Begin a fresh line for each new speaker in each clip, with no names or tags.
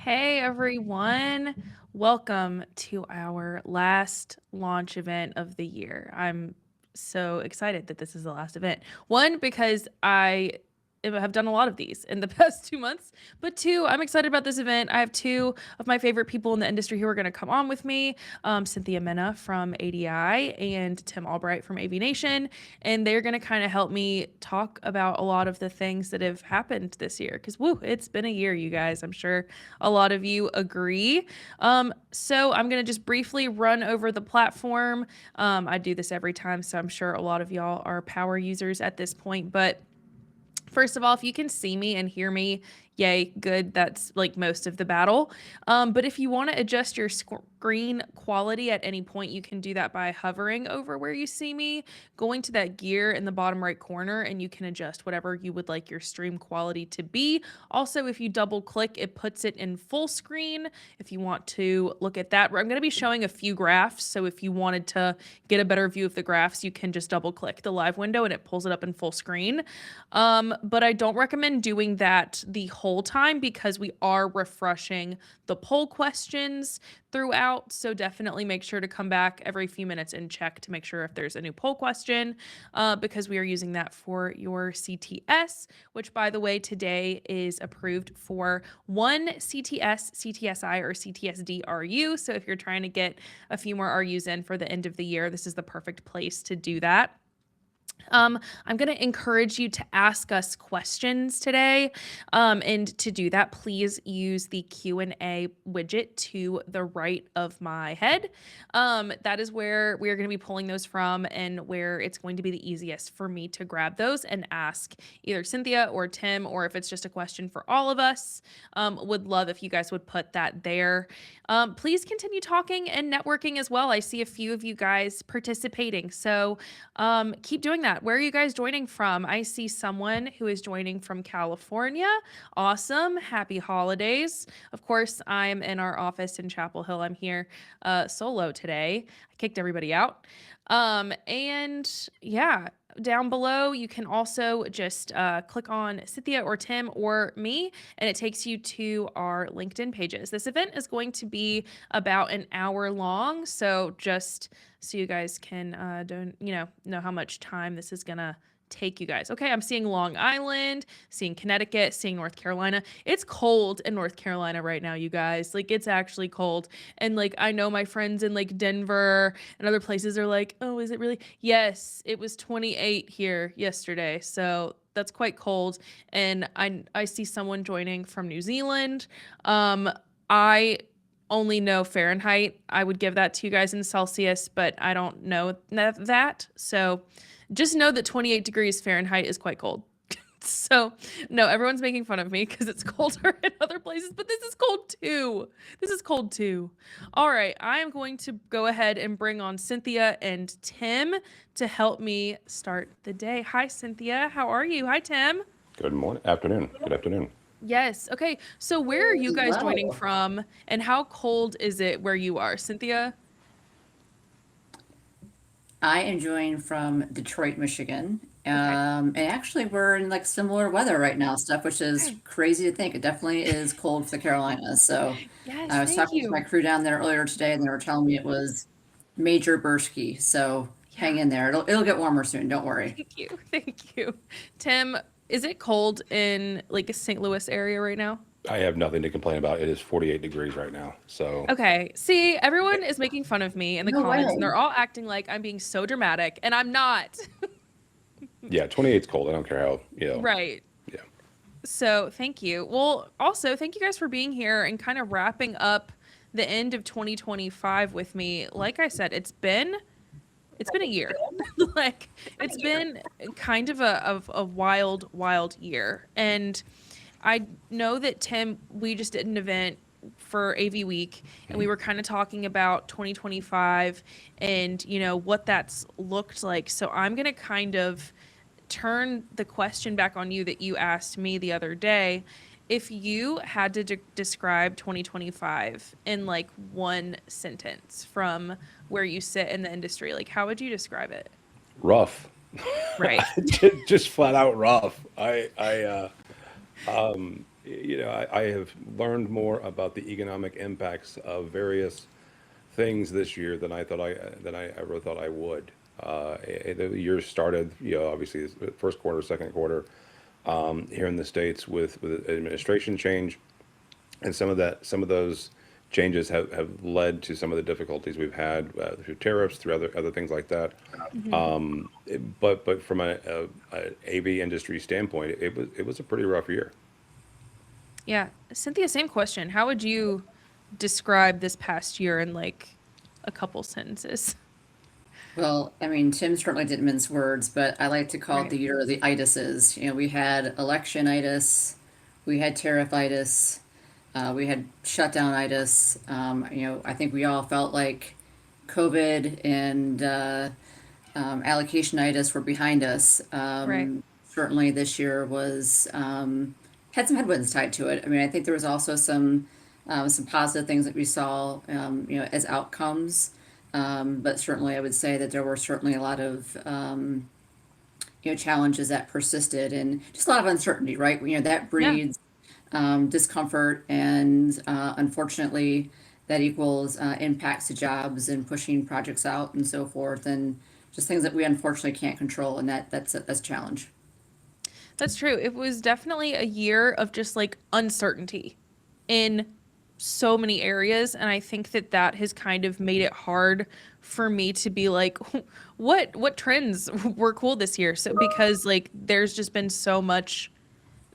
Hey everyone, welcome to our last launch event of the year. I'm so excited that this is the last event. One, because I have done a lot of these in the past 2 months, but two, I'm excited about this event. I have two of my favorite people in the industry who are going to come on with me, Cynthia Mena from ADI and Tim Albright from AV Nation, and they're going to kind of help me talk about a lot of the things that have happened this year. Because woo, it's been a year, you guys. I'm sure a lot of you agree. So I'm going to just briefly run over the platform. I do this every time, so I'm sure a lot of y'all are power users at this point. But first of all, if you can see me and hear me, yay, good. That's like most of the battle. But if you want to adjust your screen quality at any point, you can do that by hovering over where you see me, going to that gear in the bottom right corner, and you can adjust whatever you would like your stream quality to be. Also, if you double click, it puts it in full screen. If you want to look at that, I'm going to be showing a few graphs. So if you wanted to get a better view of the graphs, you can just double click the live window and it pulls it up in full screen. But I don't recommend doing that the whole time because we are refreshing the poll questions throughout. So definitely make sure to come back every few minutes and check to make sure if there's a new poll question, because we are using that for your CTS, which by the way, today is approved for one CTS, CTSI, or CTSD RU. So if you're trying to get a few more RUs in for the end of the year, this is the perfect place to do that. I'm going to encourage you to ask us questions today. And to do that, please use the Q&A widget to the right of my head. That is where we are going to be pulling those from and where it's going to be the easiest for me to grab those and ask either Cynthia or Tim, or if it's just a question for all of us. Would love if you guys would put that there. Please continue talking and networking as well. I see a few of you guys participating. So keep doing that. Where are you guys joining from? I see someone who is joining from California. Awesome. Happy holidays. Of course, I'm in our office in Chapel Hill. I'm here solo today. I kicked everybody out. And yeah, down below, you can also just click on Cynthia or Tim or me, and it takes you to our LinkedIn pages. This event is going to be about an hour long, so just so you guys can know how much time this is gonna take you guys. Okay, I'm seeing Long Island, seeing Connecticut, seeing North Carolina. It's cold in North Carolina right now, you guys. Like, it's actually cold. And like, I know my friends in like Denver and other places are like, oh, is it really? Yes, it was 28 here yesterday. So that's quite cold. And I see someone joining from New Zealand. I only know Fahrenheit. I would give that to you guys in Celsius, but I don't know that. So just know that 28 degrees Fahrenheit is quite cold. So no, everyone's making fun of me because it's colder in other places, but this is cold too. This is cold too. All right, I am going to go ahead and bring on Cynthia and Tim to help me start the day. Hi, Cynthia. How are you? Hi, Tim.
Good morning, afternoon. Good afternoon.
Yes. Okay. So where are you guys joining
Wow.
from, and how cold is it where you are, Cynthia?
I am joining from Detroit, Michigan.
Okay.
And actually we're in like similar weather right now, stuff which is
Okay.
crazy to think. It definitely is cold for the Carolinas. So
Yes.
I was
Thank
talking to my
you.
crew down there earlier today and they were telling me it was major Bursky. So hang
Yeah.
in there. It'll get warmer soon, don't worry.
Thank you. Thank you. Tim, is it cold in like a St. Louis area right now?
I have nothing to complain about. It is 48 degrees right now. So,
Okay. See, everyone is making fun of me in the
No
comments and
way.
they're all acting like I'm being so dramatic, and I'm not.
yeah, 28 is cold. I don't care how.
Right.
Yeah.
So, thank you. Well, also, thank you guys for being here and kind of wrapping up the end of 2025 with me. Like I said, it's been a year. Like, it's been kind of a wild year. And I know that Tim, we just did an event for AV Week and we were kind of talking about 2025 and what that's looked like. So I'm going to kind of turn the question back on you that you asked me the other day. If you had to describe 2025 in like one sentence from where you sit in the industry, like how would you describe it?
Rough.
Right.
Just flat out rough. I I have learned more about the economic impacts of various things this year than I ever thought I would. The year started, obviously first quarter, second quarter, here in the States with administration change, and some of those changes have led to some of the difficulties we've had through tariffs, through other things like that.
Mhm.
But from a AV industry standpoint, it was a pretty rough year.
Yeah. Cynthia, same question. How would you describe this past year in like a couple sentences?
Well, I mean, Tim certainly didn't mince words, but I like to call it
Right.
the year of the itises. We had electionitis, we had tariffitis, we had shutdownitis. I think we all felt like COVID and allocationitis were behind us.
Right.
Certainly, this year was had some headwinds tied to it. I mean, I think there was also some positive things that we saw, as outcomes. But certainly, I would say that there were certainly a lot of challenges that persisted and just a lot of uncertainty, right? That
Yeah.
breeds discomfort, and unfortunately, that equals impacts to jobs and pushing projects out and so forth, and just things that we unfortunately can't control, and that's a challenge.
That's true. It was definitely a year of just like uncertainty in so many areas. And I think that that has kind of made it hard for me to be like, what trends were cool this year? So, because like there's just been so much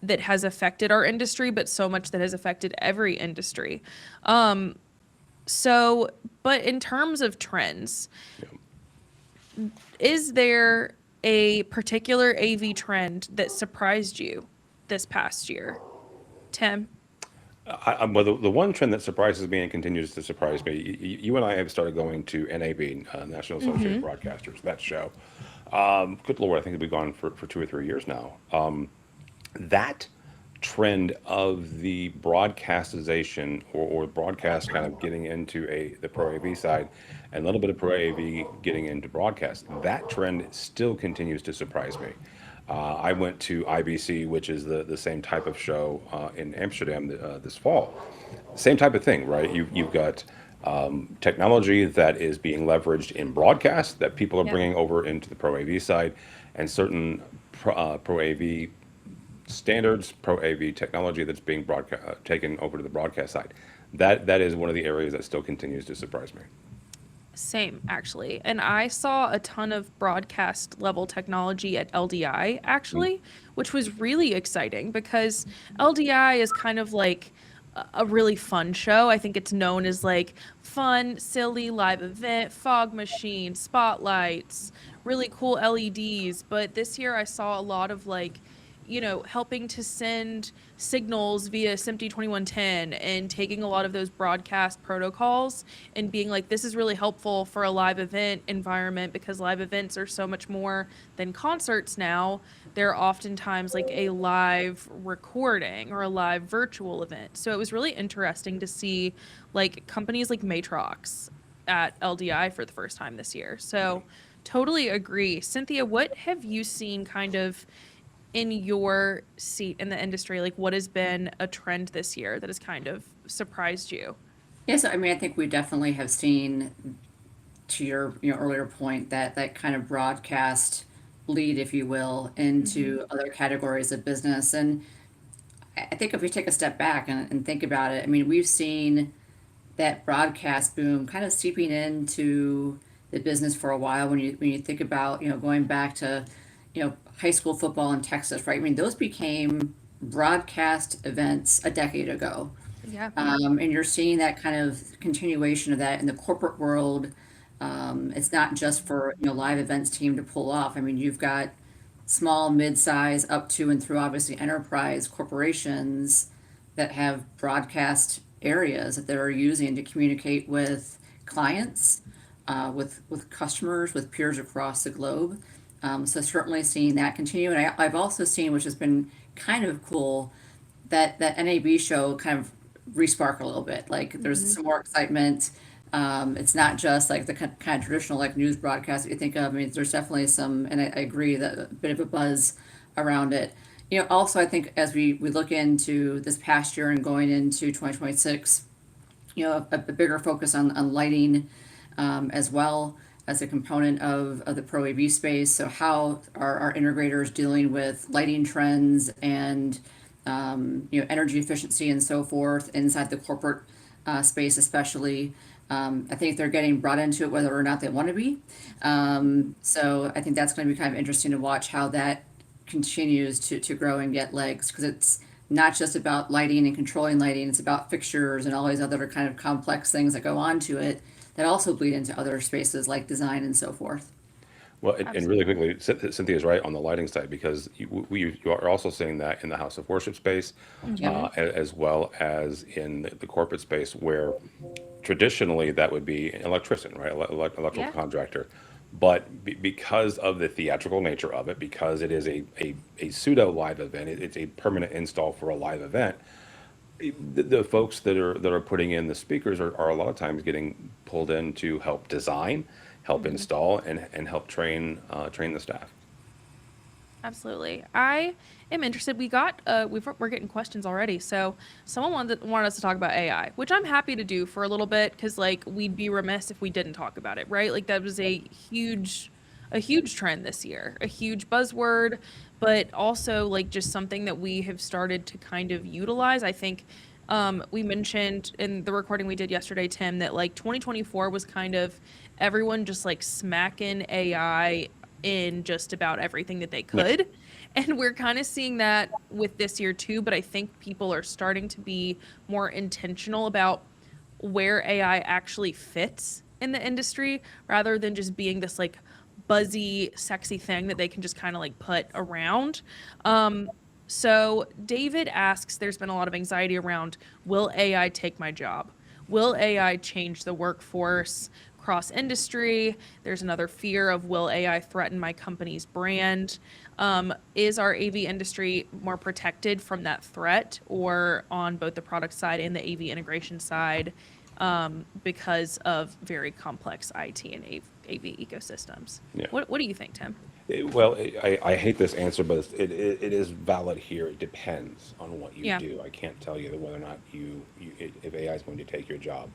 that has affected our industry, but so much that has affected every industry. Um, so, but in terms of trends,
Yeah.
is there a particular AV trend that surprised you this past year? Tim?
Well, the one trend that surprises me and continues to surprise me, you and I have started going to NAB, National Associated
Mm-hmm.
Broadcasters, that show. Good Lord, I think we've gone for 2 or 3 years now. That trend of the broadcastization or broadcast kind of getting into the Pro AV side and a little bit of Pro AV getting into broadcast, that trend still continues to surprise me. I went to IBC, which is the same type of show in Amsterdam this fall. Same type of thing, right? You've got technology that is being leveraged in broadcast that people are
Yep.
bringing over into the Pro AV side, and certain Pro AV standards, Pro AV technology that's being taken over to the broadcast side. That is one of the areas that still continues to surprise me.
Same, actually. And I saw a ton of broadcast level technology at LDI,
Mm.
actually, which was really exciting because LDI is kind of like a really fun show. I think it's known as like fun, silly live event, fog machine, spotlights, really cool LEDs. But this year I saw a lot of like, helping to send signals via SMPTE 2110 and taking a lot of those broadcast protocols and being like, this is really helpful for a live event environment because live events are so much more than concerts now. They're oftentimes like a live recording or a live virtual event. So it was really interesting to see like companies like Matrox at LDI for the first time this year. So totally agree. Cynthia, what have you seen kind of in your seat in the industry? Like, what has been a trend this year that has kind of surprised you?
Yes, I mean, I think we definitely have seen, to your earlier point, that kind of broadcast lead, if you will,
Mm-hmm.
into other categories of business. And I think if we take a step back and think about it, I mean, we've seen that broadcast boom kind of seeping into the business for a while. When you think about going back to high school football in Texas, right? I mean, those became broadcast events a decade ago.
Yeah.
And you're seeing that kind of continuation of that in the corporate world. It's not just for live events team to pull off. I mean, you've got small, mid-size, up to and through obviously enterprise corporations that have broadcast areas that they're using to communicate with clients, with customers, with peers across the globe. So certainly seeing that continue, and I've also seen, which has been kind of cool, that NAB show kind of respark a little bit. Like there's
Mm-hmm.
some more excitement. It's not just like the kind of traditional like news broadcast that you think of. I mean, there's definitely some, and I agree that a bit of a buzz around it. Also, I think as we look into this past year and going into 2026, a bigger focus on lighting as well as a component of the ProAV space. So how are our integrators dealing with lighting trends and energy efficiency and so forth inside the corporate space, especially. I think they're getting brought into it whether or not they want to be. So I think that's going to be kind of interesting to watch how that continues to grow and get legs, because it's not just about lighting and controlling lighting, it's about fixtures and all these other kind of complex things that go on to it that also bleed into other spaces like design and so forth.
Well, and really
Absolutely.
quickly, Cynthia's right on the lighting side because you are also seeing that in the house of worship space,
Yep.
as well as in the corporate space, where traditionally that would be an electrician, right? Electrical
Yeah.
contractor. But because of the theatrical nature of it, because it is a pseudo live event, it's a permanent install for a live event. The folks that are putting in the speakers are a lot of times getting pulled in to help design, help
Mhm.
install, and help train the staff.
Absolutely. I am interested. We're getting questions already. So someone wanted us to talk about AI, which I'm happy to do for a little bit because like we'd be remiss if we didn't talk about it, right? Like that was a huge trend this year, a huge buzzword, but also like just something that we have started to kind of utilize. I think we mentioned in the recording we did yesterday, Tim, that like 2024 was kind of everyone just like smacking AI in just about everything that they
Yeah.
could. And we're kind of seeing that with this year too, but I think people are starting to be more intentional about where AI actually fits in the industry rather than just being this like buzzy, sexy thing that they can just kind of like put around. So David asks, there's been a lot of anxiety around, will AI take my job? Will AI change the workforce cross industry? There's another fear of, will AI threaten my company's brand? Is our AV industry more protected from that threat or on both the product side and the AV integration side because of very complex IT and AV ecosystems?
Yeah.
What do you think, Tim?
Well, I hate this answer, but it is valid here. It depends on what you
Yeah.
do. I can't tell you whether or not if AI is going to take your job.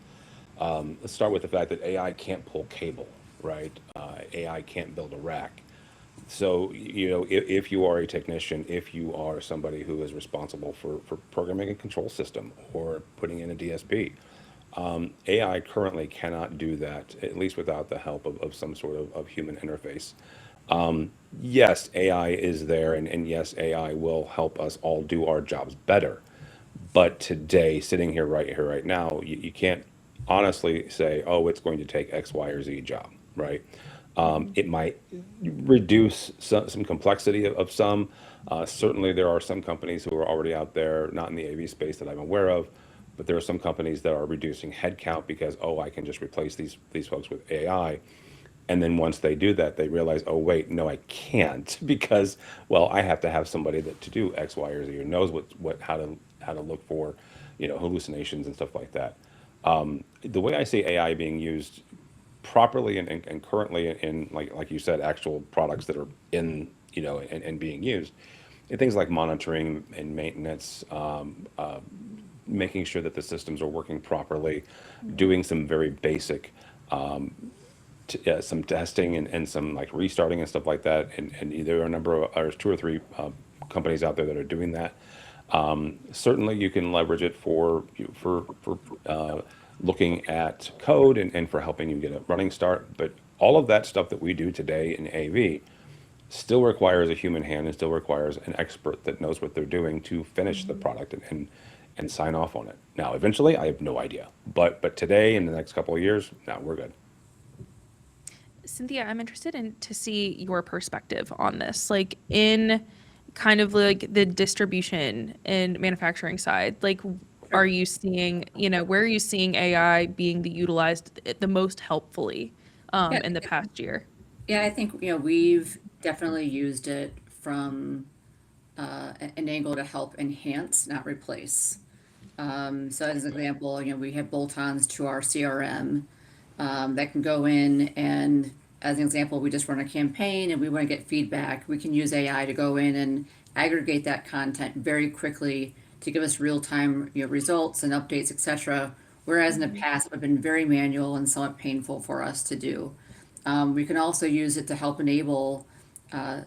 Let's start with the fact that AI can't pull cable, right? AI can't build a rack. So, if you are a technician, if you are somebody who is responsible for programming a control system or putting in a DSP, AI currently cannot do that, at least without the help of some sort of human interface. Yes, AI is there, and yes, AI will help us all do our jobs better. But today, sitting here, right now, you can't honestly say, oh, it's going to take X, Y, or Z job, right?
Hmm.
It might reduce some complexity of some. Certainly, there are some companies who are already out there, not in the AV space that I'm aware of, but there are some companies that are reducing headcount because, oh, I can just replace these folks with AI. And then once they do that, they realize, oh, wait, no, I can't because, well, I have to have somebody that to do X, Y, or Z or knows how to look for, hallucinations and stuff like that. The way I see AI being used properly and currently in like you said, actual products that are in, and being used, in things like monitoring and maintenance, making sure that the systems are working properly,
Hmm.
doing some very basic some testing and some like restarting and stuff like that. And there are a number of, there's two or three companies out there that are doing that. Certainly, you can leverage it for looking at code and for helping you get a running start. But all of that stuff that we do today in AV still requires a human hand and still requires an expert that knows what they're doing to finish the
Hmm.
product and sign off on it. Now, eventually, I have no idea, but today in the next couple of years, now we're good.
Cynthia, I'm interested in to see your perspective on this, like in kind of like the distribution and manufacturing side. Like, are
Sure.
you seeing, where are you seeing AI being utilized the most helpfully
Yeah.
in the past year?
Yeah, I think, we've definitely used it from an angle to help enhance, not replace. So as an example, we have bolt-ons to our CRM that can go in and, as an example, we just run a campaign and we want to get feedback. We can use AI to go in and aggregate that content very quickly to give us real-time, results and updates, etc. Whereas in the past, it would have been very manual and somewhat painful for us to do. We can also use it to help enable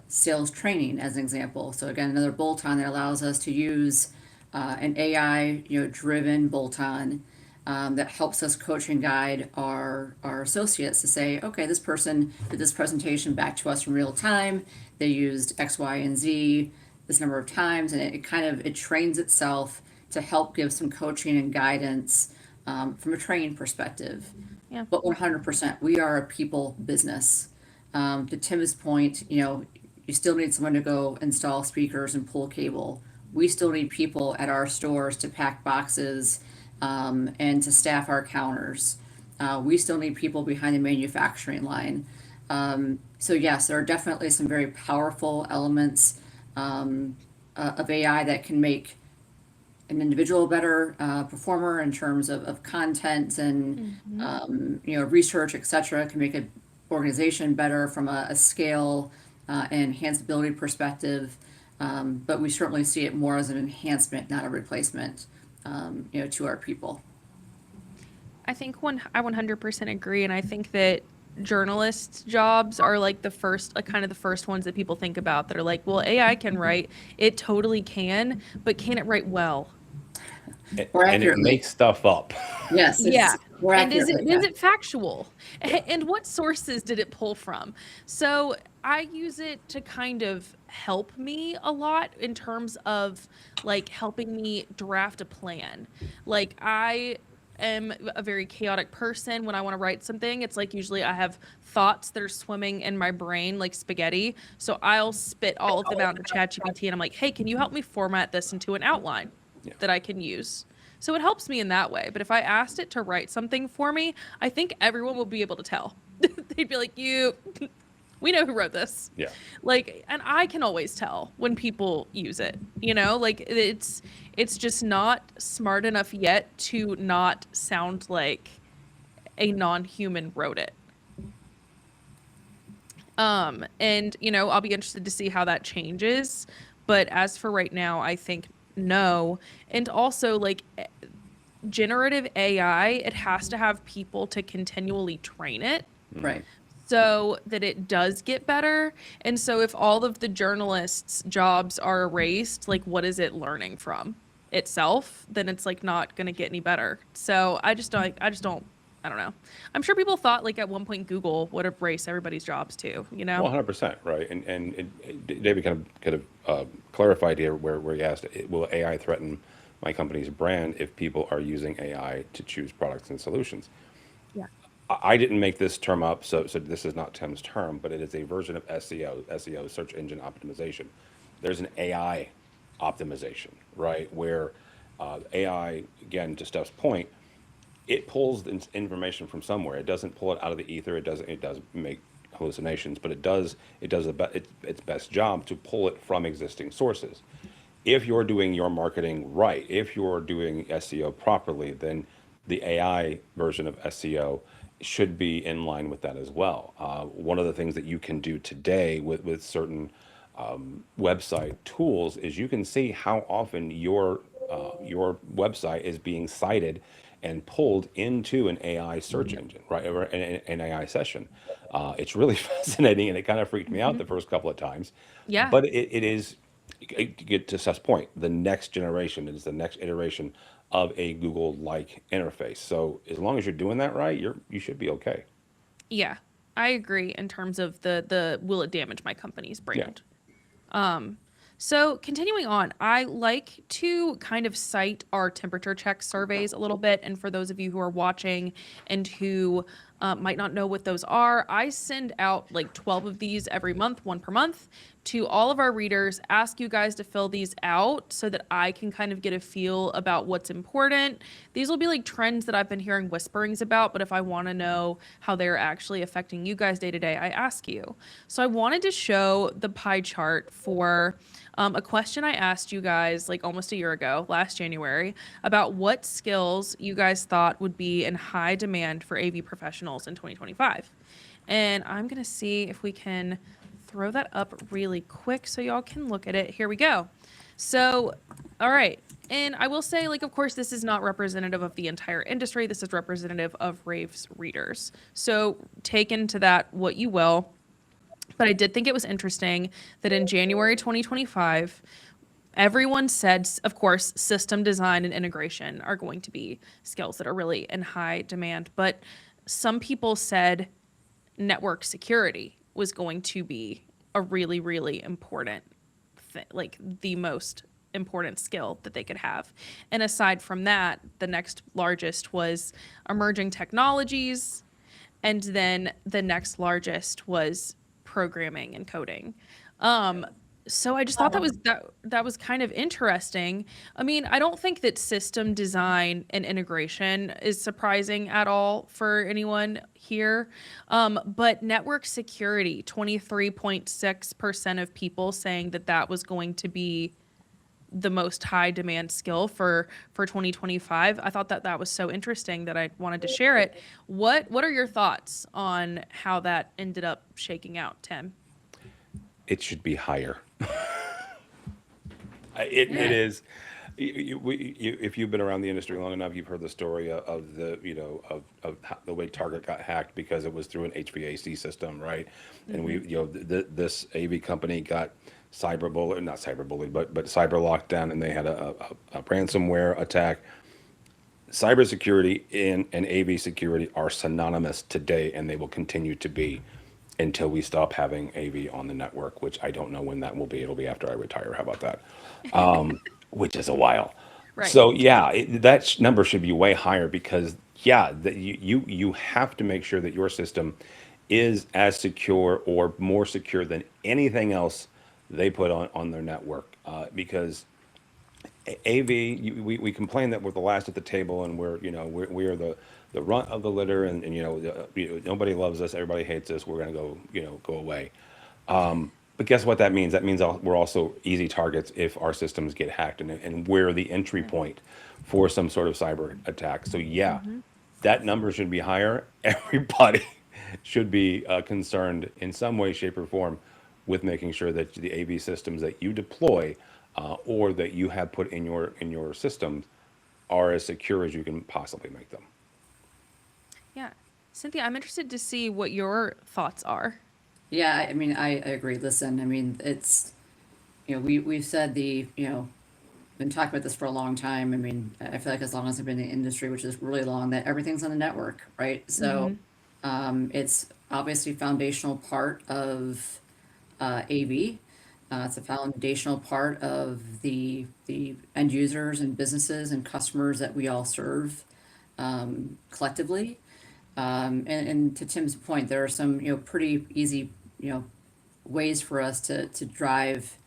sales training, as an example. So again, another bolt-on that allows us to use an AI, driven bolt-on that helps us coach and guide our associates to say, okay, this person did this presentation back to us in real time. They used X, Y, and Z this number of times, and it trains itself to help give some coaching and guidance from a training perspective.
Yeah.
But 100%, we are a people business. To Tim's point, you still need someone to go install speakers and pull cable. We still need people at our stores to pack boxes and to staff our counters. We still need people behind the manufacturing line. So yes, there are definitely some very powerful elements of AI that can make an individual better performer in terms of content and research, etc. Can make an organization better from a scale and enhanceability perspective. But we certainly see it more as an enhancement, not a replacement, to our people.
I think I 100% agree, and I think that journalists' jobs are like the first, kind of the first ones that people think about that are like, well, AI can write, it totally can, but can it write well?
More
And it
accurately.
makes stuff up.
Yes,
Yeah.
it's more
And
accurate.
is it factual? And what sources did it pull from? So I use it to kind of help me a lot in terms of like helping me draft a plan. Like I am a very chaotic person. When I want to write something, it's like usually I have thoughts that are swimming in my brain like spaghetti. So I'll spit all of them out into ChatGPT and I'm like, hey, can you help me format this into an outline that I can use? So it helps me in that way. But if I asked it to write something for me, I think everyone will be able to tell. They'd be like, we know who wrote this.
Yeah.
Like, and I can always tell when people use it, like it's just not smart enough yet to not sound like a non-human wrote it. And I'll be interested to see how that changes. But as for right now, I think no. And also like generative AI, it has to have people to continually train it
Right.
so that it does get better. And so if all of the journalists' jobs are erased, like what is it learning from itself? Then it's like not going to get any better. So I don't know. I'm sure people thought like at one point Google would erase everybody's jobs too,
Well, 100%, right? And David kind of clarified here where he asked, will AI threaten my company's brand if people are using AI to choose products and solutions?
Yeah.
I didn't make this term up, so this is not Tim's term, but it is a version of SEO, search engine optimization. There's an AI optimization, right? Where AI, again, to Steph's point, it pulls information from somewhere. It doesn't pull it out of the ether. It does make hallucinations, but it does its best job to pull it from existing sources. If you're doing your marketing right, if you're doing SEO properly, then the AI version of SEO should be in line with that as well. One of the things that you can do today with certain website tools is you can see how often your website is being cited and pulled into an AI search engine, right, or an AI session. It's really fascinating, and it kind of freaked me out the first couple of times.
Yeah.
But it is, to get to Seth's point, the next generation. It is the next iteration of a Google-like interface. So as long as you're doing that right, you should be okay.
Yeah. I agree in terms of the will it damage my company's brand? So continuing on, I like to kind of cite our temperature check surveys a little bit. And for those of you who are watching and who might not know what those are, I send out like 12 of these every month, one per month, to all of our readers, ask you guys to fill these out so that I can kind of get a feel about what's important. These will be like trends that I've been hearing whisperings about, but if I want to know how they're actually affecting you guys day to day, I ask you. So I wanted to show the pie chart for a question I asked you guys like almost a year ago, last January, about what skills you guys thought would be in high demand for AV professionals in 2025. And I'm going to see if we can throw that up really quick so y'all can look at it. Here we go. So, all right. And I will say, like, of course, this is not representative of the entire industry. This is representative of rAVe's readers. So take into that what you will. But I did think it was interesting that in January 2025, everyone said, of course, system design and integration are going to be skills that are really in high demand. But some people said network security was going to be a really, really important like the most important skill that they could have. And aside from that, the next largest was emerging technologies, and then the next largest was programming and coding. So I just thought that was kind of interesting. I mean, I don't think that system design and integration is surprising at all for anyone here. But network security, 23.6% of people saying that that was going to be the most high demand skill for 2025. I thought that that was so interesting that I wanted to share it. What are your thoughts on how that ended up shaking out, Tim?
It should be higher. It
Yeah.
is. If you've been around the industry long enough, you've heard the story of the the way Target got hacked because it was through an HVAC system, right? And we this AV company got cyberbullied, not cyberbullied, but cyber locked down, and they had a ransomware attack. Cybersecurity and AV security are synonymous today, and they will continue to be until we stop having AV on the network, which I don't know when that will be. It'll be after I retire. How about that? Which is a while.
Right.
So yeah, number should be way higher because yeah, you have to make sure that your system is as secure or more secure than anything else they put on their network. Because AV, we complain that we're the last at the table and we are the runt of the litter and nobody loves us, everybody hates us, we're gonna go go away. But guess what that means? That means we're also easy targets if our systems get hacked and we're the entry point for some sort of cyber attack. So yeah, that number should be higher. Everybody should be concerned in some way, shape, or form with making sure that the AV systems that you deploy or that you have put in your systems are as secure as you can possibly make them.
Yeah. Cynthia, I'm interested to see what your thoughts are.
Yeah, I mean, I agree. Listen, I mean, it's, we've said been talking about this for a long time. I mean, I feel like as long as I've been in the industry, which is really long, that everything's on the network, right? So, it's obviously foundational part of AV. It's a foundational part of the end users and businesses and customers that we all serve collectively. And to Tim's point, there are some pretty easy ways for us to drive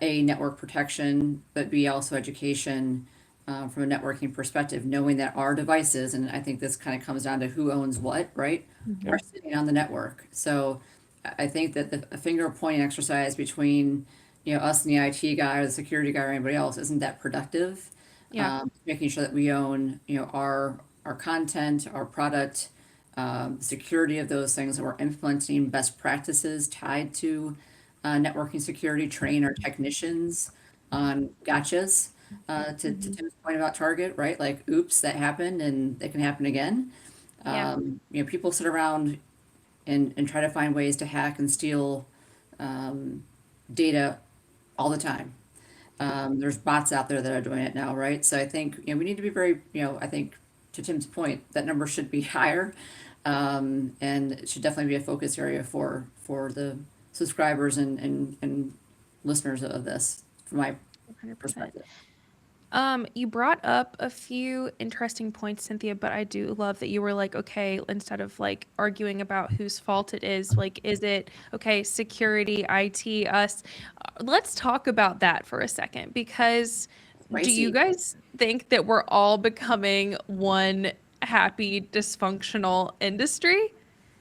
a network protection, but b also education from a networking perspective, knowing that our devices, and I think this kind of comes down to who owns what, right,
Yep.
are sitting on the network. So I think that a finger pointing exercise between us and the IT guy or the security guy or anybody else isn't that productive.
Yeah.
Making sure that we own our content, our product, security of those things, that we're implementing best practices tied to networking security, train our technicians on gotchas. To Tim's point about Target, right? Like, oops, that happened, and it can happen again.
Yeah.
People sit around and try to find ways to hack and steal data all the time. There's bots out there that are doing it now, right? So I think we need to be very, I think to Tim's point, that number should be higher, and it should definitely be a focus area for the subscribers and listeners of this, from my
100%.
perspective.
You brought up a few interesting points, Cynthia, but I do love that you were like, okay, instead of like arguing about whose fault it is, like, is it, okay, security, IT, us? Let's talk about that for a second, because do you
Pricey.
guys think that we're all becoming one happy, dysfunctional industry?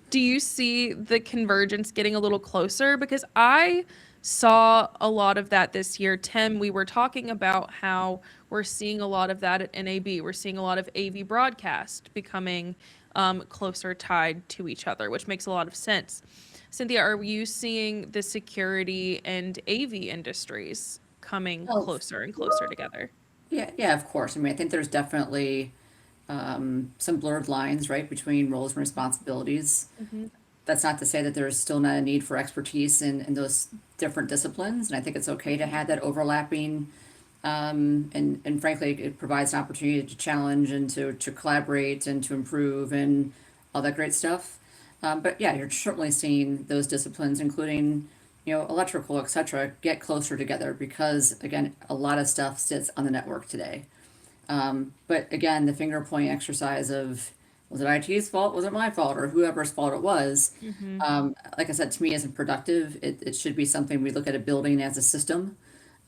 Do you see the convergence getting a little closer? Because I saw a lot of that this year. Tim, we were talking about how we're seeing a lot of that at NAB. We're seeing a lot of AV broadcast becoming closer tied to each other, which makes a lot of sense. Cynthia, are you seeing the security and AV industries coming
Oh,
closer and closer together?
yeah, yeah, of course. I mean, I think there's definitely some blurred lines, right, between roles and responsibilities.
Hmm.
That's not to say that there's still not a need for expertise in those different disciplines, and I think it's okay to have that overlapping. And frankly, it provides an opportunity to challenge and to collaborate and to improve and all that great stuff. But yeah, you're certainly seeing those disciplines, including electrical, etc., get closer together because again, a lot of stuff sits on the network today. But again, the finger pointing exercise of was it IT's fault? Was it my fault? Or whoever's fault it was?
Hmm.
Like I said, to me isn't productive. It should be something we look at a building as a system.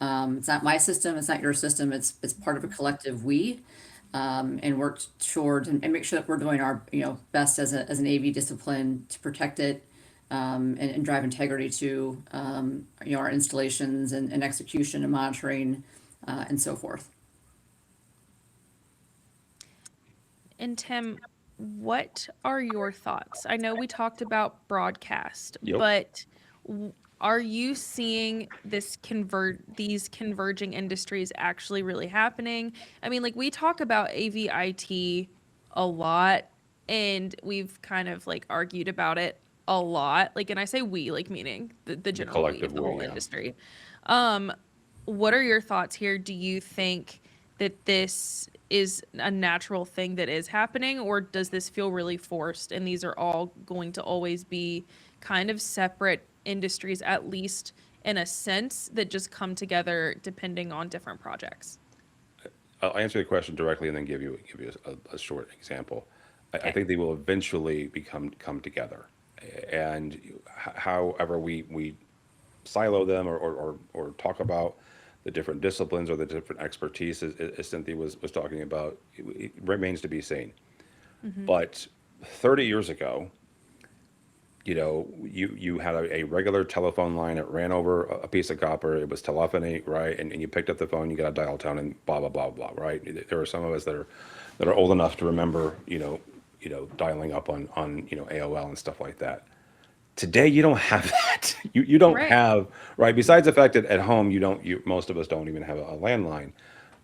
It's not my system. It's not your system. It's part of a collective we, and work toward and make sure that we're doing our best as an AV discipline to protect it, and drive integrity to our installations and execution and monitoring, and so forth.
And Tim, what are your thoughts? I know we talked about broadcast,
Yep.
but are you seeing these converging industries actually really happening? I mean, like we talk about AVIT a lot, and we've kind of like argued about it a lot. Like, and I say we, like meaning the
The
general we
collective
of the
we,
whole
yeah.
industry. Um, what are your thoughts here? Do you think that this is a natural thing that is happening, or does this feel really forced and these are all going to always be kind of separate industries, at least in a sense, that just come together depending on different projects?
I'll answer the question directly and then give you a short example. I
Okay.
think they will eventually come together, and however we silo them or talk about the different disciplines or the different expertise, as Cynthia was talking about, it remains to be seen.
Mm-hmm.
But 30 years ago, you had a regular telephone line. It ran over a piece of copper. It was telephony, right? And you picked up the phone, you got a dial tone, and blah blah blah blah, right? There are some of us that are old enough to remember, dialing up on AOL and stuff like that. Today, you don't have that. You don't
Right.
have, right. Besides the fact that at home you don't, most of us don't even have a landline.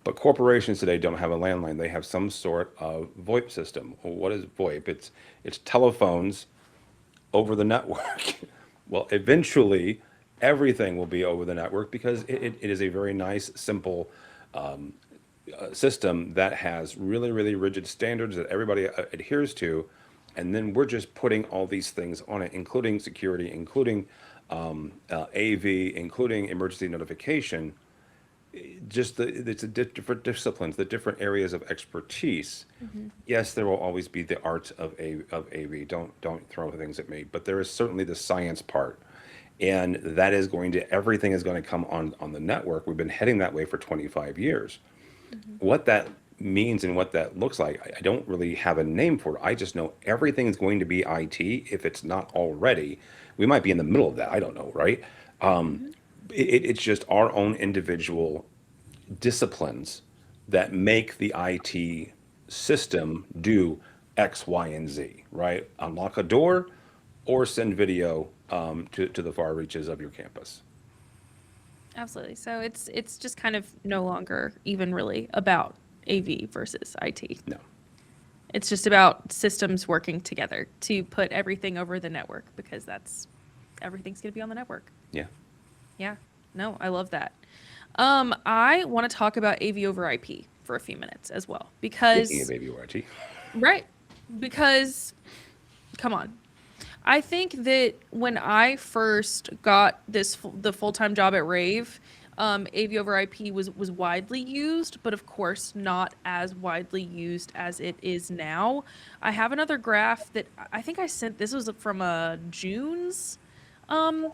But corporations today don't have a landline. They have some sort of VoIP system. Well, what is VoIP? It's telephones over the network. Well, eventually, everything will be over the network because it is a very nice, simple system that has really, really rigid standards that everybody adheres to. And then we're just putting all these things on it, including security, including AV, including emergency notification. Just it's different disciplines, the different areas of expertise.
Mm-hmm.
Yes, there will always be the art of AV. Don't throw things at me, but there is certainly the science part, and that is going to everything is going to come on the network. We've been heading that way for 25 years.
Mm-hmm.
What that means and what that looks like, I don't really have a name for it. I just know everything is going to be IT if it's not already. We might be in the middle of that. I don't know, right?
Mm-hmm.
It's just our own individual disciplines that make the IT system do X, Y, and Z, right? Unlock a door or send video to the far reaches of your campus.
Absolutely. So it's just kind of no longer even really about AV versus IT.
No.
It's just about systems working together to put everything over the network because that's everything's going to be on the network.
Yeah.
Yeah. No, I love that. I want to talk about AV over IP for a few minutes as well
Speaking of
because
AVRT,
right, because come on. I think that when I first got the full-time job at rAVe, AV over IP was widely used, but of course not as widely used as it is now. I have another graph that I think I sent. This was from a June's um,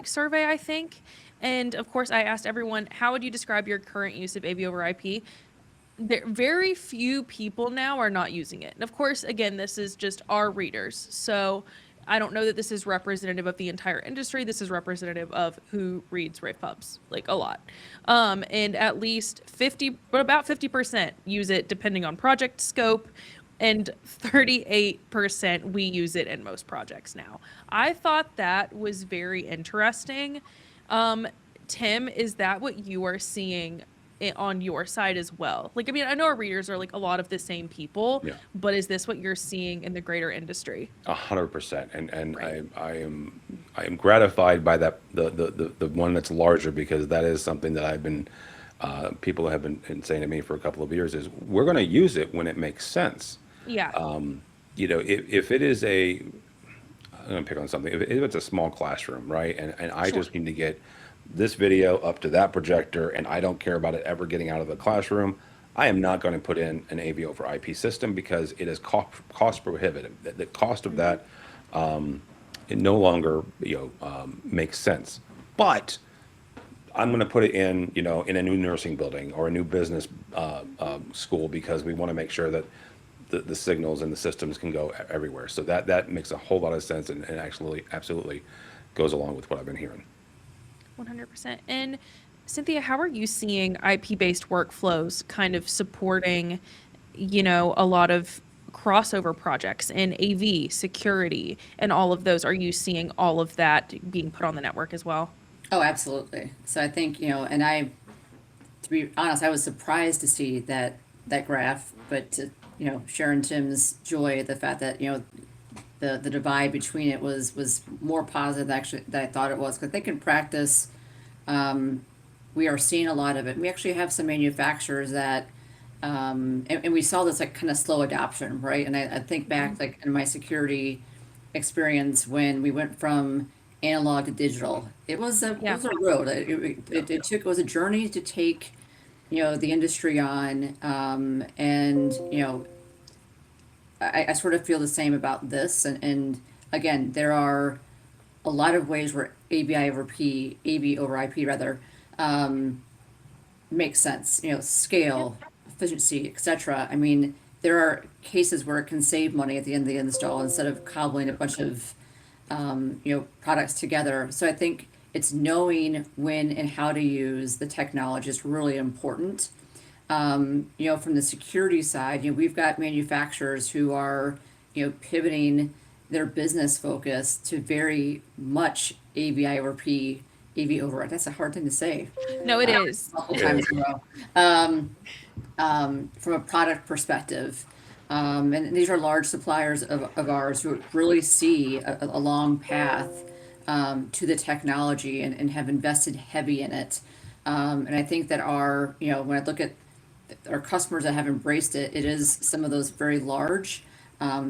survey, I think. And of course, I asked everyone, how would you describe your current use of AV over IP? Very few people now are not using it. And of course, again, this is just our readers. So I don't know that this is representative of the entire industry. This is representative of who reads rave pubs, like a lot. And at least 50, but about 50% use it depending on project scope and 38% we use it in most projects now. I thought that was very interesting. Um, Tim, is that what you are seeing on your side as well? Like, I mean, I know our readers are like a lot of the same people,
Yeah.
but is this what you're seeing in the greater industry?
100%, and
Right.
I am gratified by that the one that's larger, because that is something that I've been people have been saying to me for a couple of years, is we're going to use it when it makes sense.
Yeah.
If it is I'm going to pick on something, if it's a small classroom, right, and I
Sure.
just need to get this video up to that projector, and I don't care about it ever getting out of the classroom, I am not going to put in an AV over IP system, because it is cost prohibitive. The cost of
Mhm.
that, it no longer makes sense. But I'm going to put it in, in a new nursing building or a new business school, because we want to make sure that the signals and the systems can go everywhere. So that makes a whole lot of sense, and actually absolutely goes along with what I've been hearing.
100%. And Cynthia, how are you seeing IP-based workflows kind of supporting, a lot of crossover projects in AV, security, and all of those? Are you seeing all of that being put on the network as well?
Oh, absolutely. So I think, and to be honest, I was surprised to see that graph, but to, share in Tim's joy, the fact that, the divide between it was more positive actually than I thought it was. 'Cause I think in practice, we are seeing a lot of it. We actually have some manufacturers that, and we saw this like kind of slow adoption, right? And I think back like in my security experience when we went from analog to digital, it
Yeah.
was a road. It was a journey to take, the industry on, and I sort of feel the same about this. And again, there are a lot of ways where AV over IP rather, um, makes sense.
Yeah.
Scale, efficiency, etc. I mean, there are cases where it can save money at the end of the install instead of cobbling a bunch of products together. So I think it's knowing when and how to use the technology is really important. From the security side, we've got manufacturers who are, pivoting their business focus to very much AVI over P, AV over. That's a hard thing to say
No, it is.
multiple
It
times
is.
in a row. From a product perspective. And these are large suppliers of ours who really see a long path to the technology and have invested heavy in it. And I think that when I look at our customers that have embraced it, it is some of those very large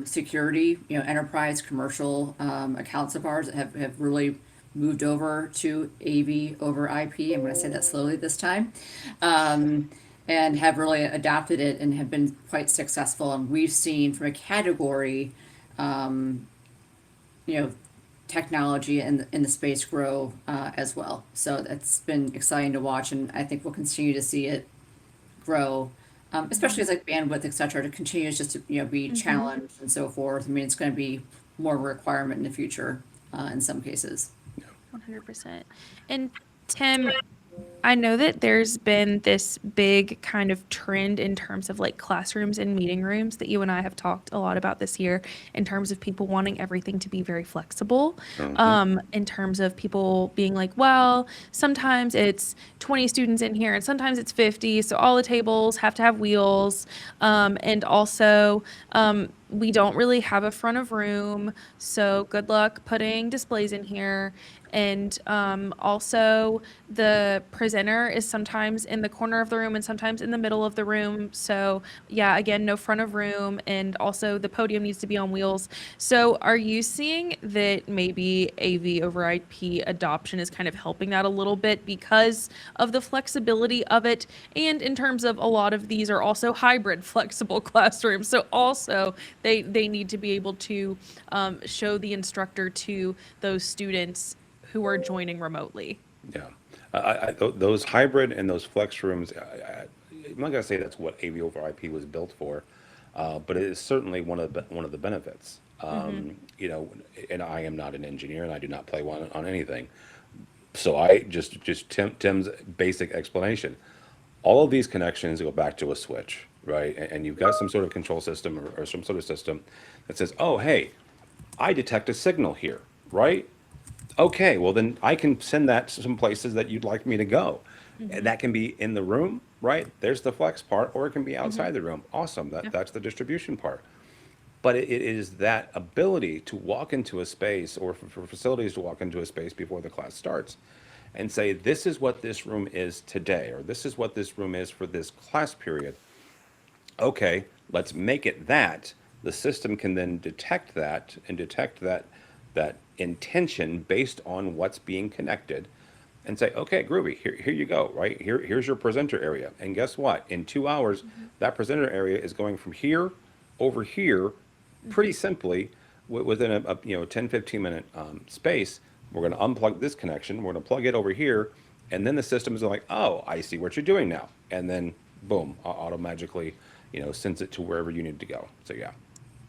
security, enterprise commercial accounts of ours that have really moved over to AV over IP. I'm going to say that slowly this time. Um, and have really adopted it and have been quite successful. And we've seen from a category, um, you know, technology in the space grow as well. So that's been exciting to watch, and I think we'll continue to see it grow, especially as like bandwidth, et cetera, to continue just to be
Mm-hmm.
challenged and so forth. I mean, it's going to be more of a requirement in the future in some cases.
100%. And Tim, I know that there's been this big kind of trend in terms of like classrooms and meeting rooms that you and I have talked a lot about this year in terms of people wanting everything to be very flexible.
Mhm.
In terms of people being like, well, sometimes it's 20 students in here and sometimes it's 50. So all the tables have to have wheels. And also, we don't really have a front of room. So good luck putting displays in here. And also, the presenter is sometimes in the corner of the room and sometimes in the middle of the room. So, yeah, again, no front of room. And also, the podium needs to be on wheels. So, are you seeing that maybe AV over IP adoption is kind of helping that a little bit because of the flexibility of it? And in terms of a lot of these are also hybrid flexible classrooms. So, also, they need to be able to show the instructor to those students who are joining remotely.
Yeah. Those hybrid and those flex rooms, I'm not gonna say that's what AV over IP was built for, but it is certainly one of the benefits.
Mm-hmm.
And I am not an engineer, and I do not play one on anything. So I just Tim's basic explanation. All of these connections go back to a switch, right? And you've got some sort of control system or some sort of system that says, oh, hey, I detect a signal here, right? Okay, well then I can send that to some places that you'd like me to go. And
Mm-hmm.
that can be in the room, right? There's the flex part, or it can be
Mm-hmm.
outside the room. Awesome.
Yeah.
That's the distribution part. But it is that ability to walk into a space, or for facilities to walk into a space before the class starts and say, this is what this room is today, or this is what this room is for this class period. Okay, let's make it that. The system can then detect that and detect that intention based on what's being connected and say, okay, groovy, here you go, right? Here's your presenter area. And guess what? In 2 hours,
Mm-hmm.
that presenter area is going from here over here
Mm-hmm.
pretty simply within a 10-15 minute space. We're going to unplug this connection. We're going to plug it over here. And then the system is like, oh, I see what you're doing now. And then boom, automatically, sends it to wherever you need to go. So yeah.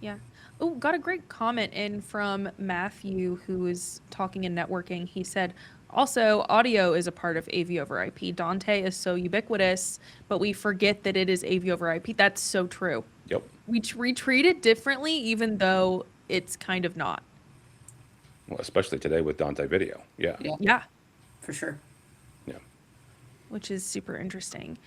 Yeah. Oh, got a great comment in from Matthew, who is talking in networking. He said, also, audio is a part of AV over IP. Dante is so ubiquitous, but we forget that it is AV over IP. That's so true.
Yep.
We treat it differently, even though it's kind of not.
Well, especially today with Dante Video. Yeah.
Yeah,
Yeah,
for sure.
Yeah.
which is super interesting.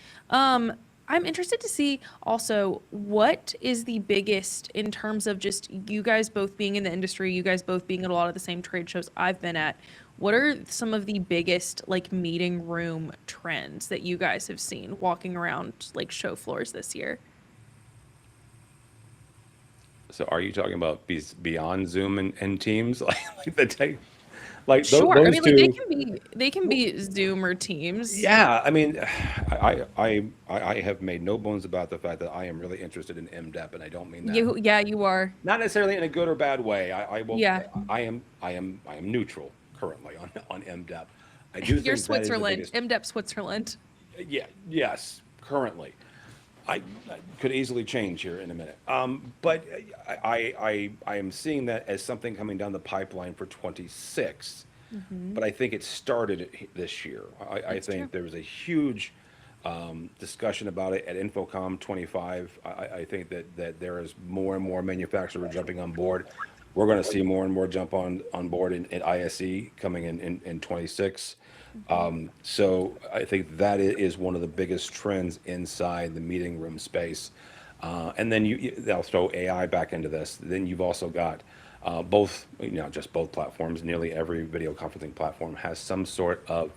I'm interested to see also what is the biggest in terms of just you guys both being in the industry, you guys both being at a lot of the same trade shows I've been at. What are some of the biggest like meeting room trends that you guys have seen walking around like show floors this year?
So are you talking about beyond Zoom and Teams, like the tech, like
Sure. I
those
mean, like
two?
they can be Zoom or Teams.
Yeah, I mean, I have made no bones about the fact that I am really interested in MDEP, and I don't mean that
Yeah, you are.
not necessarily in a good or bad way. I will.
Yeah.
I am neutral currently on MDEP. I do
You're
think that is the
Switzerland,
biggest.
MDEP Switzerland.
Yeah. Yes. Currently. I could easily change here in a minute. But I am seeing that as something coming down the pipeline for 26.
Mm-hmm.
But I think it started this year. I
That's true.
think there was a huge discussion about it at Infocom 25. I think that there is more and more manufacturers jumping on board. We're going to see more and more jump on board in ISE coming in 26.
Mm-hmm.
So I think that is one of the biggest trends inside the meeting room space. And then they'll throw AI back into this. Then you've also got both, just both platforms. Nearly every video conferencing platform has some sort of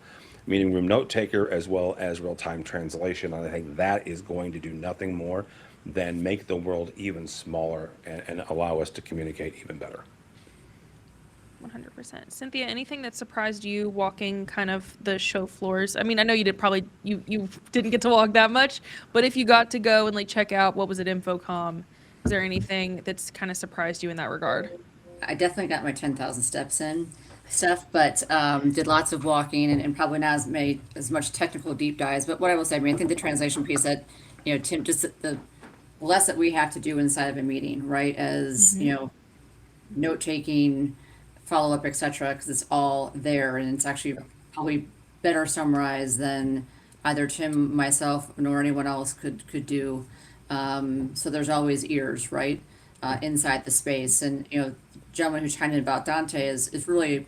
meeting room note taker as well as real-time translation. And I think that is going to do nothing more than make the world even smaller and allow us to communicate even better.
100%. Cynthia, anything that surprised you walking kind of the show floors? I mean, I know you did probably you didn't get to walk that much, but if you got to go and like check out what was at Infocom, is there anything that's kind of surprised you in that regard?
I definitely got my 10,000 steps in stuff, but did lots of walking and probably not as made as much technical deep dives. But what I will say, I mean, I think the translation piece that, Tim, just the less that we have to do inside of a meeting, right? As,
Mm-hmm.
note taking, follow up, etc., because it's all there and it's actually probably better summarized than either Tim, myself, nor anyone else could do. So there's always ears, right, inside the space. And gentleman who chimed in about Dante is really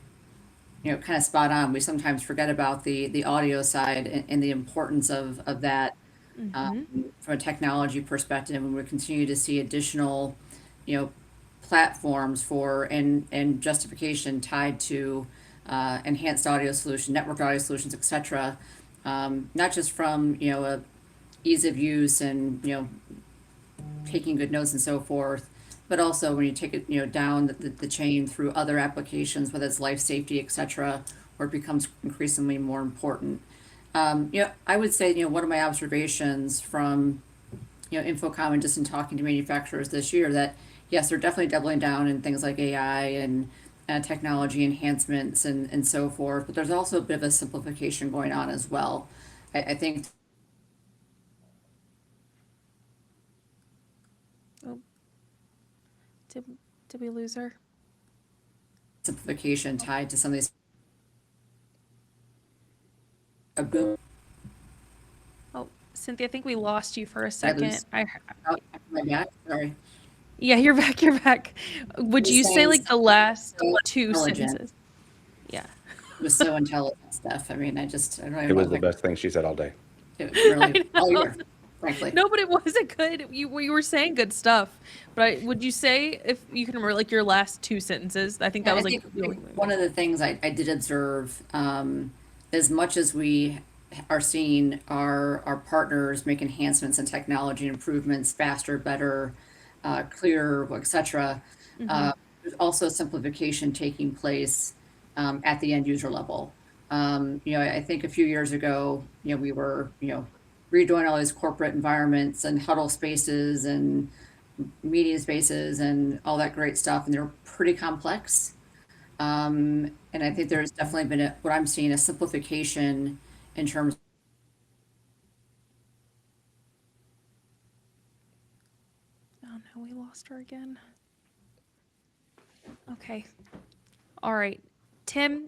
kind of spot on. We sometimes forget about the audio side and the importance of that
Mm-hmm.
from a technology perspective, and we continue to see additional, you know, platforms for and justification tied to enhanced audio solution, network audio solutions, etc. Not just from a ease of use and taking good notes and so forth, but also when you take it down the chain through other applications, whether it's life safety, etc., where it becomes increasingly more important. I would say one of my observations from Infocom and just in talking to manufacturers this year that yes, they're definitely doubling down in things like AI and technology enhancements and so forth, but there's also a bit of a simplification going on as well. I think
Oh, did did we lose her?
simplification tied to some of these a boom.
Oh, Cynthia, I think we lost you for a
I
second.
lose. Oh, my bad. Sorry.
Yeah, you're back. You're back.
I
Would
was
you say
saying
like the last
so
two
intelligent.
sentences? Yeah.
It was so intelligent stuff. I mean, I don't
It
even know
was
if
the
I
best thing she said all day.
it really
I
all
know.
year, frankly.
No, but it wasn't good. You were saying good stuff. But would you say if you can remember like your last two sentences? I think
Yeah,
that
I
was like
think,
the only way.
one of the things I did observe, as much as we are seeing our partners make enhancements in technology improvements faster, better, clearer, etc.,
Mm-hmm.
there's also simplification taking place at the end user level. I think a few years ago, we were, redoing all these corporate environments and huddle spaces and meeting spaces and all that great stuff, and they're pretty complex. And I think there's definitely been what I'm seeing a simplification in terms.
Oh no, we lost her again. Okay. All right. Tim,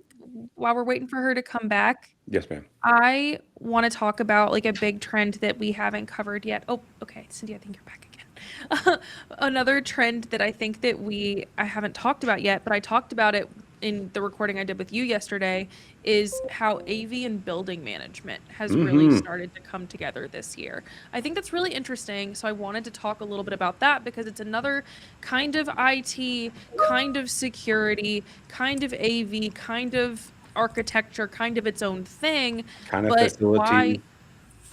while we're waiting for her to come back,
Yes, ma'am.
I want to talk about like a big trend that we haven't covered yet. Oh, okay. Cindy, I think you're back again. Another trend that I think that I haven't talked about yet, but I talked about it in the recording I did with you yesterday, is how AV and building management has really
Mm-hmm.
started to come together this year. I think that's really interesting. So I wanted to talk a little bit about that because it's another kind of IT, kind of security, kind of AV, kind of architecture, kind of its own thing.
Kind of
But why?
facility.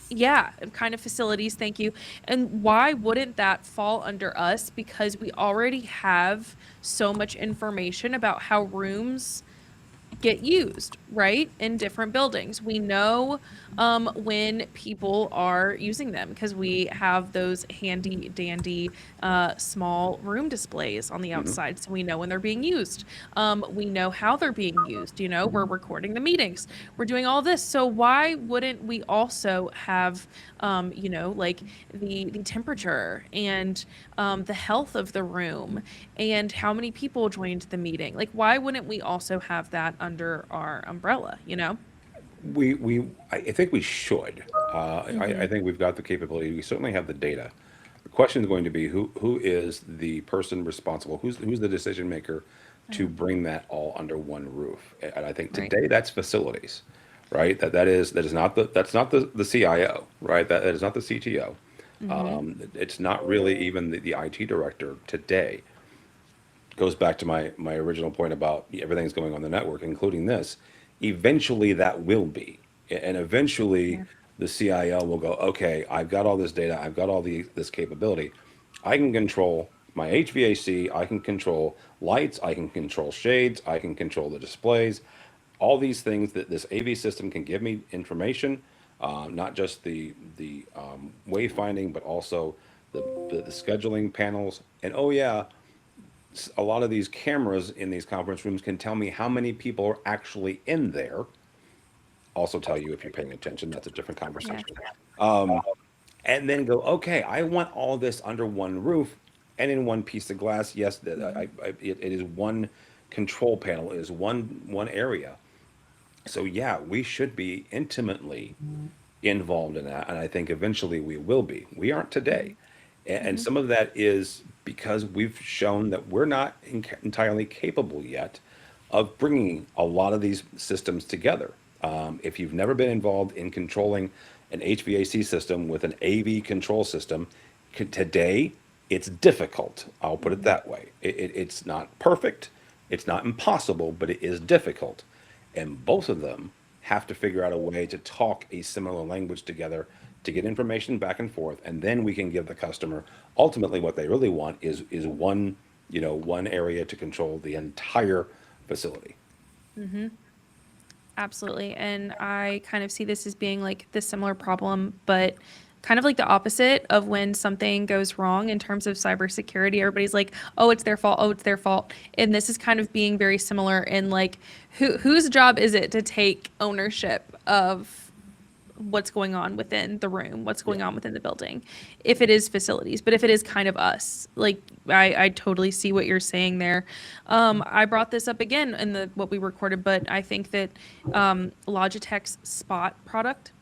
Yeah, kind of facilities. Thank you. And why wouldn't that fall under us? Because we already have so much information about how rooms get used, right? In different buildings. We know when people are using them because we have those handy dandy small room displays on the
Mm-hmm.
outside. So we know when they're being used. We know how they're being used. We're recording the meetings. We're doing all this. So why wouldn't we also have, like the temperature and the health of the room and how many people joined the meeting? Like, why wouldn't we also have that under our umbrella?
I think we should. I
Mm-hmm.
think we've got the capability. We certainly have the data. The question is going to be who is the person responsible? Who's the decision maker to
Yeah.
bring that all under one roof? And I think
Right.
today that's facilities, right? That is not the CIO, right? That is not the CTO.
Mm-hmm.
It's not really even the IT director today. Goes back to my original point about everything's going on the network, including this. Eventually, that will be, and eventually,
Yeah.
the CIO will go, okay, I've got all this data, I've got all this capability. I can control my HVAC, I can control lights, I can control shades, I can control the displays, all these things that this AV system can give me information, not just the wayfinding, but also the scheduling panels. And oh yeah, a lot of these cameras in these conference rooms can tell me how many people are actually in there. Also tell you if you're paying attention. That's a different
Yeah.
conversation. And then go, okay, I want all this under one roof and in one piece of glass. Yes,
Mm-hmm.
it is one control panel, it is one area. So yeah, we should be intimately involved in that, and I think eventually we will be. We aren't today, and
Mm-hmm.
some of that is because we've shown that we're not entirely capable yet of bringing a lot of these systems together. If you've never been involved in controlling an HVAC system with an AV control system, today it's difficult. I'll put it
Mm-hmm.
that way. It's not perfect, it's not impossible, but it is difficult. And both of them have to figure out a way to talk a similar language together to get information back and forth. And then we can give the customer ultimately what they really want is one area to control the entire facility.
Mm-hmm. Absolutely. And I kind of see this as being like this similar problem, but kind of like the opposite of when something goes wrong in terms of cybersecurity. Everybody's like, oh, it's their fault. Oh, it's their fault. And this is kind of being very similar in like whose job is it to take ownership of what's going on within the room, what's
Yeah.
going on within the building, if it is facilities, but if it is kind of us, like I totally see what you're saying there. I brought this up again in the what we recorded, but I think that Logitech's Spot product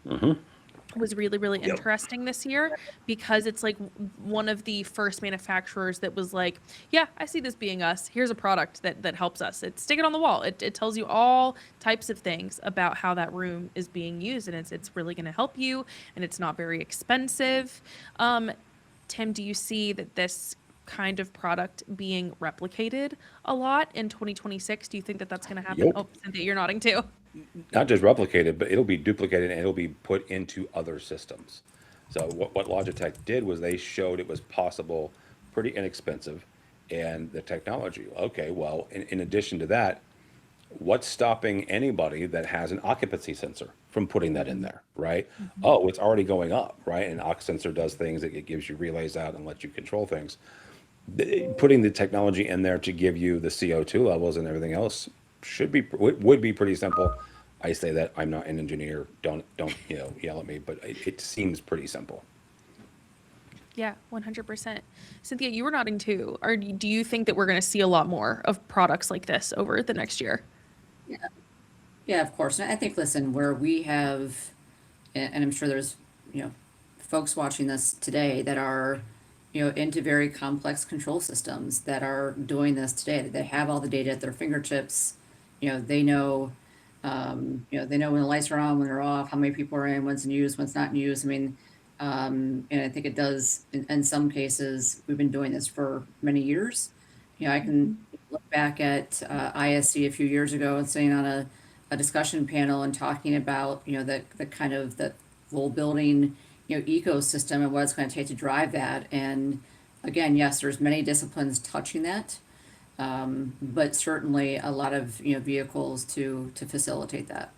was really, really
Yep.
interesting this year because it's like one of the first manufacturers that was like, yeah, I see this being us. Here's a product that helps us. Stick it on the wall. It tells you all types of things about how that room is being used, and it's really going to help you, and it's not very expensive. Um, Tim, do you see that this kind of product being replicated a lot in 2026? Do you think that that's going to happen?
Yep.
Oh, Cynthia, you're nodding too.
Not just replicated, but it'll be duplicated and it'll be put into other systems. So what Logitech did was they showed it was possible, pretty inexpensive, and the technology. Okay, well, in addition to that, what's stopping anybody that has an occupancy sensor from putting that in there, right?
Mhm.
Oh, it's already going up, right? And aux sensor does things, it gives you relays out and lets you control things. Putting the technology in there to give you the CO2 levels and everything else would be pretty simple. I say that I'm not an engineer. Don't yell at me, but it seems pretty simple.
Yeah, 100%. Cynthia, you were nodding too. Do you think that we're going to see a lot more of products like this over the next year?
Yeah, yeah, of course. And I think, listen, where we have, and I'm sure there's, you know, folks watching this today that are, into very complex control systems that are doing this today, that they have all the data at their fingertips. They know, they know when the lights are on, when they're off, how many people are in, when's in use, when's not in use. I mean, and I think it does, in some cases, we've been doing this for many years. I can
Mhm.
look back at ISC a few years ago and sitting on a discussion panel and talking about, the kind of the full building, ecosystem and what it's going to take to drive that. And again, yes, there's many disciplines touching that, but certainly a lot of, vehicles to facilitate that.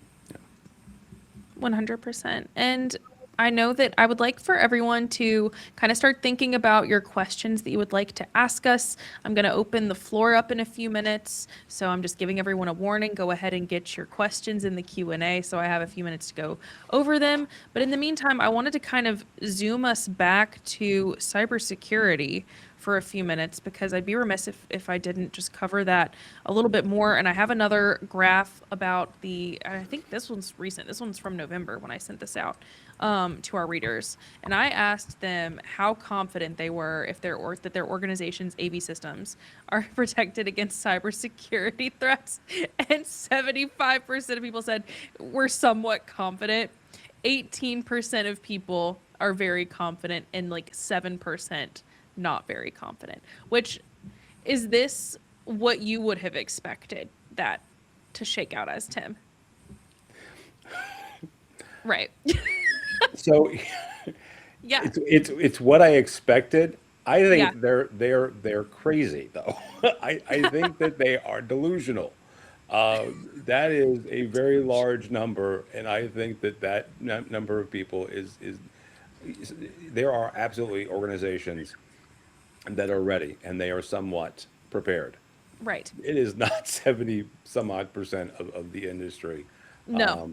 100%. And I know that I would like for everyone to kind of start thinking about your questions that you would like to ask us. I'm going to open the floor up in a few minutes, so I'm just giving everyone a warning. Go ahead and get your questions in the Q&A, so I have a few minutes to go over them. But in the meantime, I wanted to kind of zoom us back to cybersecurity for a few minutes because I'd be remiss if I didn't just cover that a little bit more. And I have another graph about I think this one's recent. This one's from November when I sent this out to our readers. And I asked them how confident they were if that their organization's AV systems are protected against cybersecurity threats. And 75% of people said we're somewhat confident. 18% of people are very confident, and like 7% not very confident. Which is this what you would have expected that to shake out as, Tim? Right.
So
Yeah.
it's what I expected. I
Yeah.
think they're crazy though. I think that they are delusional. That is a very large number, and I think that number of people is there are absolutely organizations that are ready and they are somewhat prepared.
Right.
It is not 70 some odd percent of the industry.
No.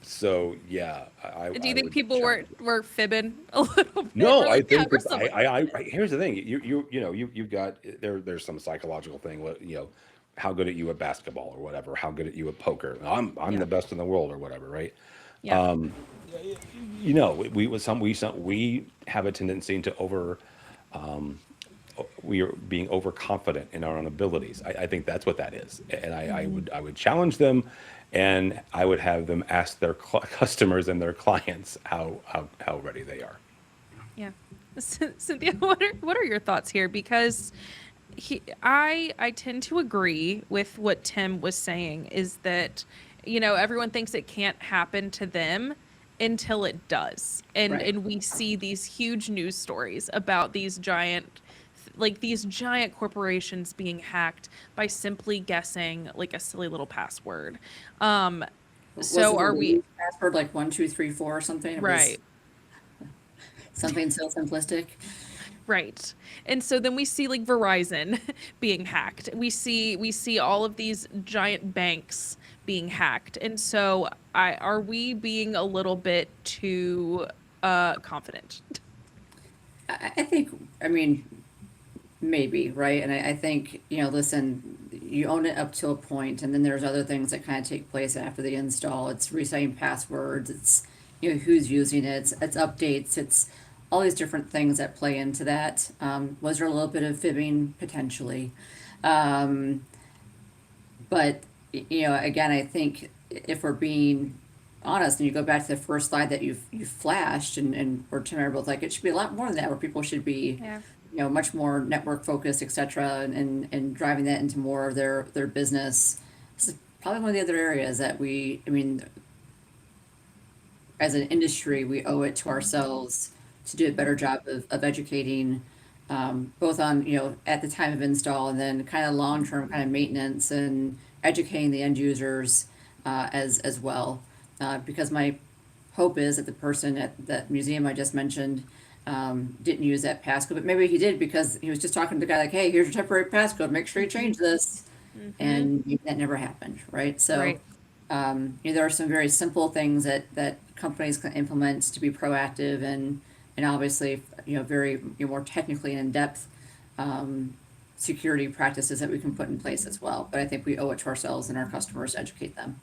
So yeah,
Do
I
you think
would
people
challenge it.
were fibbing a little bit?
No,
We're
I
like, yeah,
think
we're
that
somewhat confident.
here's the thing. You've got there's some psychological thing. How good at you at basketball or whatever. How good at you at poker. I'm
Yeah.
the best in the world or whatever, right?
Yeah.
We have a tendency to we are being overconfident in our own abilities. I think that's what that is, and
Hmm.
I would challenge them, and I would have them ask their customers and their clients how ready they are.
Yeah. Cynthia, what are your thoughts here? Because I tend to agree with what Tim was saying is that, everyone thinks it can't happen to them until it does. And
Right.
we see these huge news stories about these giant corporations being hacked by simply guessing like a silly little password. Um,
Was
so
it a
are we
Windows password like 1 2 3 4 or something? It was
right?
something so simplistic.
Right. And so then we see like Verizon being hacked. We see all of these giant banks being hacked. And so are we being a little bit too confident?
I think, I mean, maybe, right? And I think, listen, you own it up to a point, and then there's other things that kind of take place after the install. It's resetting passwords. It's, who's using it, it's updates, it's all these different things that play into that. Was there a little bit of fibbing potentially? Um, but again, I think if we're being honest, and you go back to the first slide that you flashed, and or Tim and I are both like, it should be a lot more than that, where people should be,
Yeah.
much more network focused, et cetera, and driving that into more of their business. This is probably one of the other areas that I mean, as an industry, we owe it to ourselves to do a better job of educating, both on, at the time of install, and then kind of long-term kind of maintenance and educating the end users, as well. Because my hope is that the person at that museum I just mentioned, didn't use that passcode, but maybe he did because he was just talking to the guy like, hey, here's your temporary passcode, make sure you change this.
Mm-hmm.
And maybe that never happened, right? So,
Right.
there are some very simple things that companies can implement to be proactive, and obviously, very, more technically and in depth, security practices that we can put in place as well. But I think we owe it to ourselves and our customers to educate them.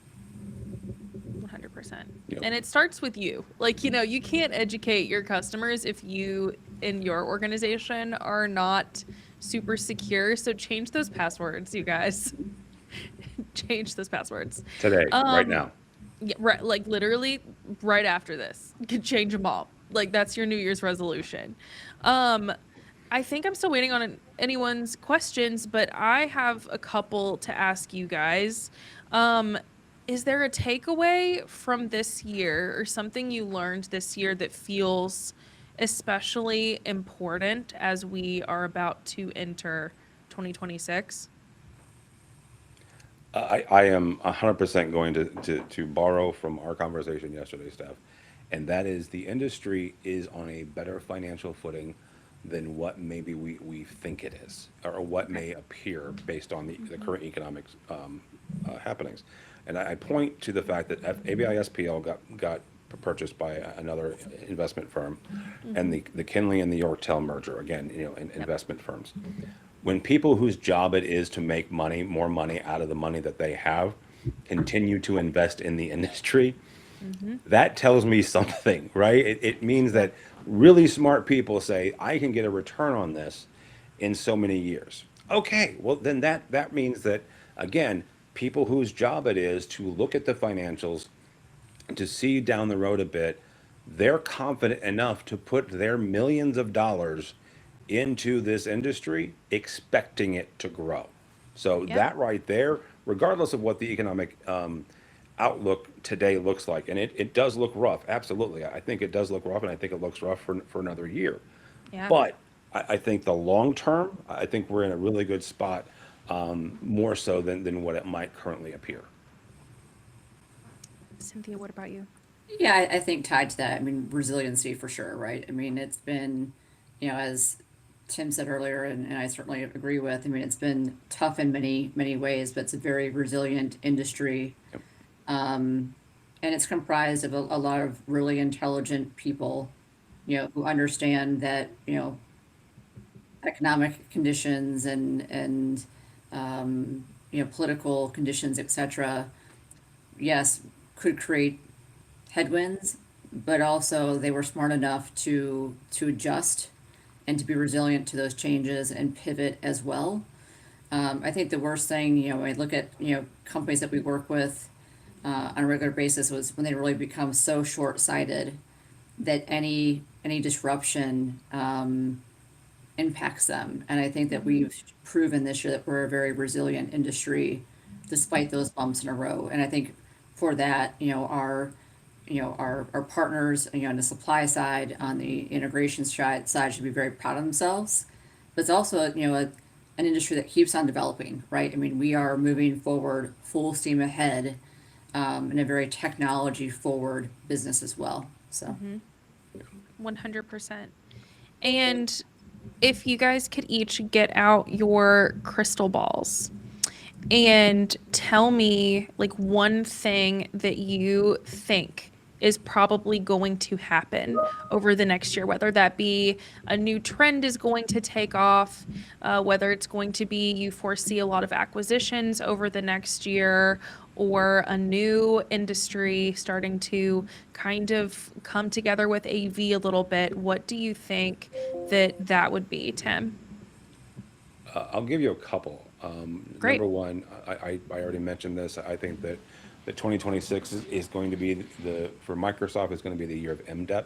100%.
Yep.
And it starts with you. Like, you can't educate your customers if you in your organization are not super secure. So change those passwords, you guys. Change those passwords.
Today, right
Um,
now.
yeah, right, like literally right after this. You could change them all. Like that's your New Year's resolution. Um, I think I'm still waiting on anyone's questions, but I have a couple to ask you guys. Um, is there a takeaway from this year or something you learned this year that feels especially important as we are about to enter 2026?
I am 100% going to borrow from our conversation yesterday, Steph, and that is the industry is on a better financial footing than what maybe we think it is, or what
Okay.
may appear based on the
Mm-hmm.
current economic happenings. And I point to the fact that ABISPL got purchased by another investment firm, and
Mm-hmm.
the Kinley and the Yorktel merger, again,
Yep.
investment firms. When people whose job it is to make money, more money out of the money that they have, continue to invest in the industry,
Mm-hmm.
that tells me something, right? It means
Yep.
that really smart people say, I can get a return on this in so many years. Okay, well, then that means that, again, people whose job it is to look at the financials, to see down the road a bit, they're confident enough to put their millions of dollars into this industry, expecting it to grow. So
Yeah.
that right there, regardless of what the economic outlook today looks like, and it does look rough, absolutely. I think it does look rough, and I think it looks rough for another year.
Yeah.
But I think the long term, I think we're in a really good spot, more so than what it might currently appear.
Cynthia, what about you?
Yeah, I think tied to that, I mean, resiliency for sure, right? I mean, it's been, as Tim said earlier, and I certainly agree with, I mean, it's been tough in many, many ways, but it's a very resilient industry.
Yep.
And it's comprised of a lot of really intelligent people, who understand that, economic conditions and political conditions, et cetera, yes, could create headwinds, but also they were smart enough to adjust and to be resilient to those changes and pivot as well. I think the worst thing, when I look at companies that we work with, on a regular basis, was when they really become so short-sighted that any disruption, impacts them. And I think that
Mm-hmm.
we've proven this year that we're a very resilient industry despite those bumps in a row. And I think for that, our partners, on the supply side, on the integration side should be very proud of themselves. But it's also, an industry that keeps on developing, right? I mean, we are moving forward full steam ahead, in a very technology forward business as well. So.
Mm-hmm. 100%. And if you guys could each get out your crystal balls and tell me like one thing that you think is probably going to happen over the next year, whether that be a new trend is going to take off, whether it's going to be you foresee a lot of acquisitions over the next year, or a new industry starting to kind of come together with AV a little bit. What do you think that would be, Tim?
I'll give you a couple.
Great.
Number one, I already mentioned this. I think that the 2026 is going to be for Microsoft is going to be the year of MDEP.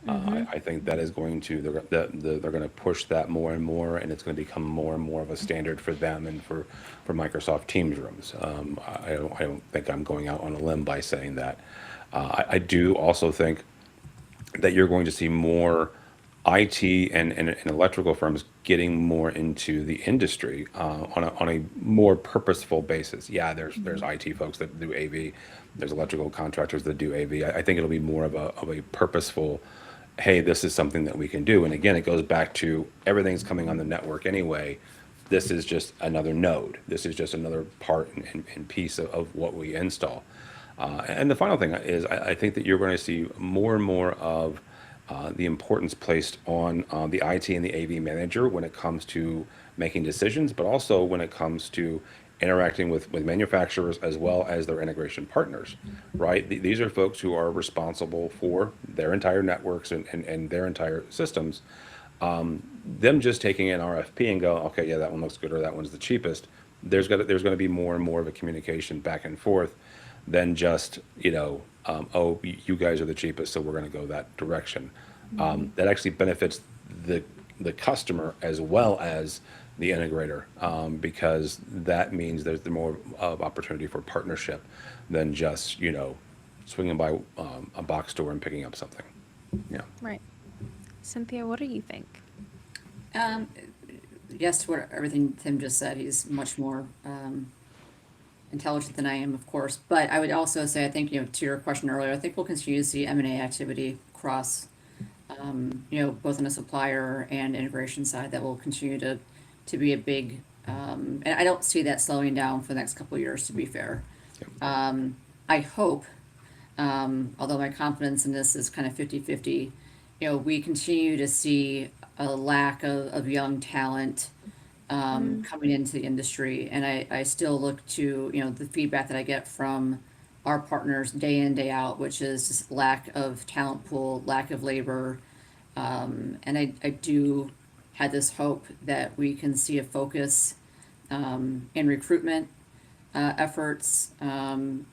Mm-hmm.
I think that is going to they're going to push that more and more, and it's going to become more and more of a standard for them and for Microsoft Teams rooms. I don't think I'm going out on a limb by saying that. I do also think that you're going to see more IT and electrical firms getting more into the industry on a more purposeful basis. Yeah, there's IT folks that do AV, there's electrical contractors that do AV. I think it'll be more of a purposeful, hey, this is something that we can do. And again, it goes back to everything's coming on the network anyway. This is just another node. This is just another part and piece of what we install. And the final thing is, I think that you're going to see more and more of the importance placed on the IT and the AV manager when it comes to making decisions, but also when it comes to interacting with manufacturers as well as their integration partners, right? These are folks who are responsible for their entire networks and their entire systems. Them just taking an RFP and go, okay, yeah, that one looks good or that one's the cheapest. There's going to be more and more of a communication back and forth than just oh, you guys are the cheapest, so we're going to go that direction. That actually benefits the the customer as well as the integrator, because that means there's more of opportunity for partnership than just swinging by a box store and picking up something. Yeah.
Right. Cynthia, what do you think?
Um, yes, to what everything Tim just said, he's much more intelligent than I am, of course. But I would also say, I think, to your question earlier, I think we'll continue to see M&A activity across, both on the supplier and integration side. That will continue to be a big, and I don't see that slowing down for the next couple of years, to be fair. I hope, although my confidence in this is kind of 50-50, we continue to see a lack of young talent coming into the industry. And I still look to, the feedback that I get from our partners day in, day out, which is just lack of talent pool, lack of labor. And I do have this hope that we can see a focus in recruitment efforts and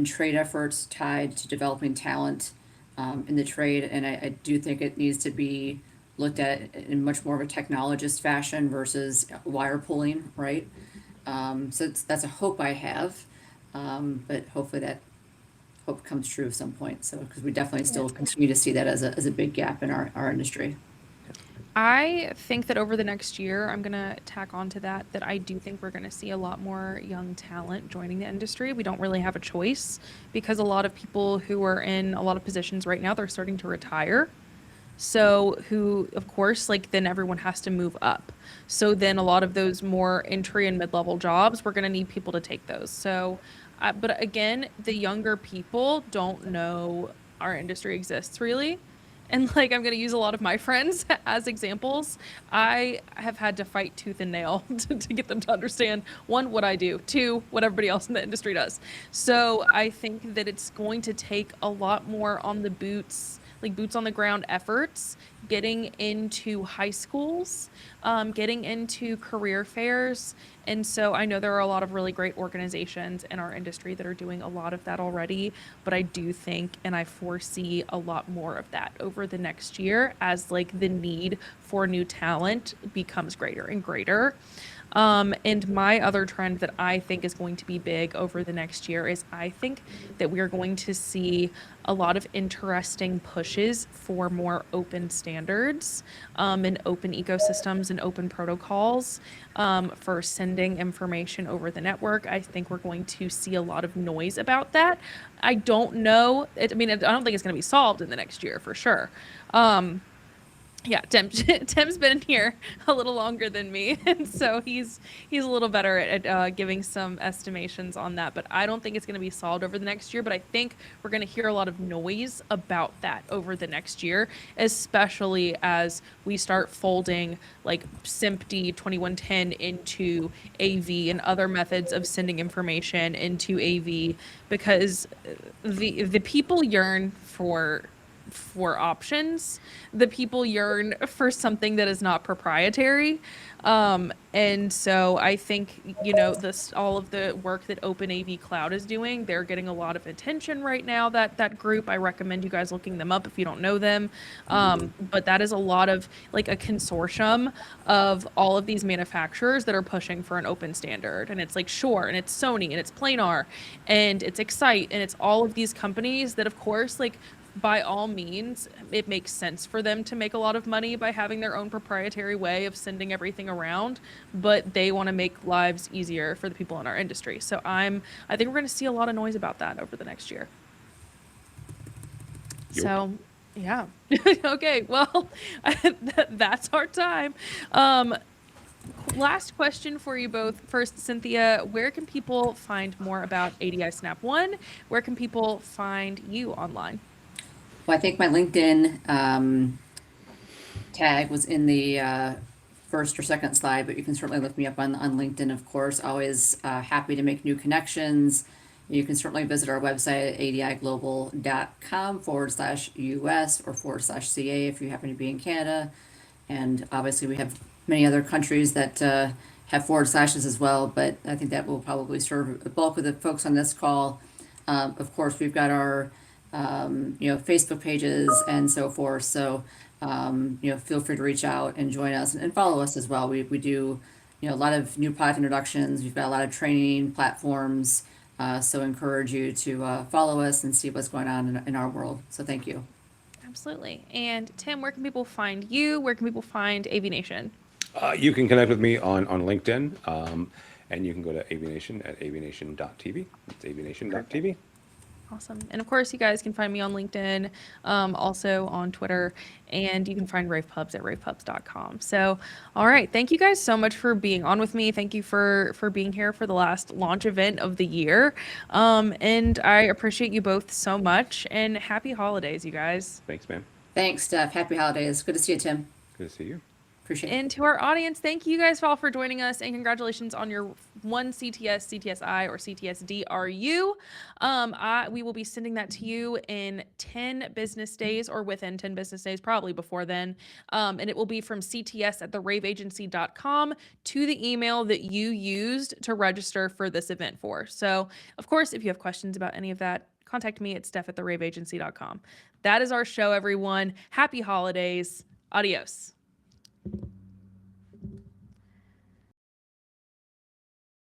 trade efforts tied to developing talent in the trade. And I do think it needs to be looked at in much more of a technologist fashion versus wire pulling, right? So that's a hope I have, but hopefully that hope comes true at some point. So because we definitely still continue to see that as a big gap in our industry.
I think that over the next year, I'm going to tack on to that I do think we're going to see a lot more young talent joining the industry. We don't really have a choice because a lot of people who are in a lot of positions right now, they're starting to retire. So who, of course, then everyone has to move up. So then a lot of those more entry and mid-level jobs, we're going to need people to take those. So, but again, the younger people don't know our industry exists really. And I'm going to use a lot of my friends as examples. I have had to fight tooth and nail to get them to understand, one, what I do, two, what everybody else in the industry does. So I think that it's going to take a lot more on the boots on the ground efforts, getting into high schools, getting into career fairs. And so I know there are a lot of really great organizations in our industry that are doing a lot of that already, but I do think and I foresee a lot more of that over the next year as the need for new talent becomes greater and greater. And my other trend that I think is going to be big over the next year is I think that we are going to see a lot of interesting pushes for more open standards and open ecosystems and open protocols for sending information over the network. I think we're going to see a lot of noise about that. I don't know. I don't think it's going to be solved in the next year for sure. Yeah, Tim's been in here a little longer than me, and so he's a little better at giving some estimations on that. But I don't think it's going to be solved over the next year. But I think we're going to hear a lot of noise about that over the next year, especially as we start folding like SIMPD 2110 into AV and other methods of sending information into AV, because the people yearn for options. The people yearn for something that is not proprietary. And so I think, this all of the work that OpenAV Cloud is doing, they're getting a lot of attention right now. That group, I recommend you guys looking them up if you don't know them. But that is a lot of like a consortium of all of these manufacturers that are pushing for an open standard. And it's like Shure, and it's Sony, and it's Planar, and it's Excite, and it's all of these companies that, of course, like, by all means, it makes sense for them to make a lot of money by having their own proprietary way of sending everything around, but they want to make lives easier for the people in our industry. So I think we're going to see a lot of noise about that over the next year.
Yep.
So, yeah. Okay, well, that's our time. Last question for you both. First, Cynthia, where can people find more about ADI Snap One? Where can people find you online?
Well, I think my LinkedIn tag was in the first or second slide, but you can certainly look me up on LinkedIn, of course. Always happy to make new connections. You can certainly visit our website at adiglobal.com/US or /CA if you happen to be in Canada. And obviously, we have many other countries that have forward slashes as well, but I think that will probably serve the bulk of the folks on this call. Of course, we've got our Facebook pages and so forth. So, feel free to reach out and join us and follow us as well. We do, a lot of new product introductions. We've got a lot of training platforms. So encourage you to follow us and see what's going on in our world. So thank you.
Absolutely. And Tim, where can people find you? Where can people find AV Nation?
You can connect with me on LinkedIn, and you can go to avnation at avnation.tv. It's avnation.tv.
Awesome. And of course, you guys can find me on LinkedIn, also on Twitter, and you can find ravepubs at ravepubs.com. So, all right. Thank you guys so much for being on with me. Thank you for being here for the last launch event of the year. And I appreciate you both so much, and happy holidays, you guys.
Thanks, man.
Thanks, Steph. Happy holidays. Good to see you, Tim.
Good to see you.
Appreciate it.
And to our audience, thank you guys all for joining us, and congratulations on your one CTS, CTSI, or CTSD RU. We will be sending that to you in 10 business days, or within 10 business days, probably before then. And it will be from cts@rAVeagency.com to the email that you used to register for this event for. So, of course, if you have questions about any of that, contact me at steph@rAVeagency.com. That is our show, everyone. Happy holidays. Adios.